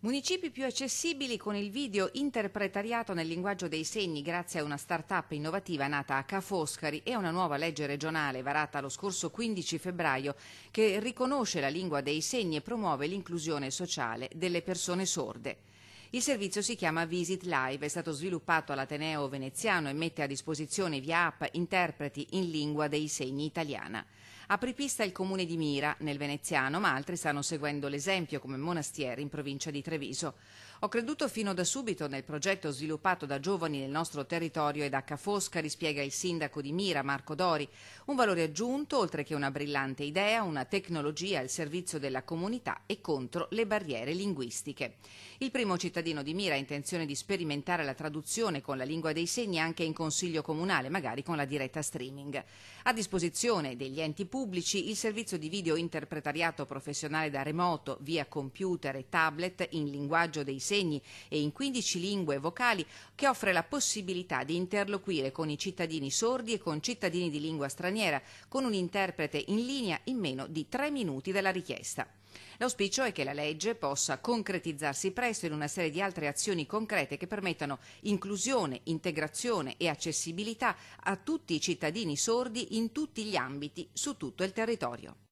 Municipi più accessibili con il video interpretariato nel linguaggio dei segni grazie a una start-up innovativa nata a Ca' Foscari e a una nuova legge regionale varata lo scorso 15 febbraio che riconosce la lingua dei segni e promuove l'inclusione sociale delle persone sorde. Il servizio si chiama Visit Live, è stato sviluppato all'Ateneo Veneziano e mette a disposizione via app interpreti in lingua dei segni italiana. Apripista il comune di Mira, nel Veneziano, ma altri stanno seguendo l'esempio come Monastieri in provincia di Treviso. Ho creduto fino da subito nel progetto sviluppato da giovani nel nostro territorio e da Ca' Foscari, spiega il sindaco di Mira, Marco Dori. Un valore aggiunto, oltre che una brillante idea, una tecnologia al servizio della comunità e contro le barriere linguistiche. Il primo cittadino di Mira ha intenzione di sperimentare la traduzione con la lingua dei segni anche in consiglio comunale, magari con la diretta streaming. A disposizione degli enti pubblici il servizio di video interpretariato professionale da remoto via computer e tablet in linguaggio dei segni e in 15 lingue vocali che offre la possibilità di interloquire con i cittadini sordi e con cittadini di lingua straniera con un interprete in linea in meno di 3 minuti dalla richiesta. L'auspicio è che la legge possa concretizzarsi presto in una serie di altre azioni concrete che permettano inclusione, integrazione e accessibilità a tutti i cittadini sordi in tutti gli ambiti su tutto il territorio.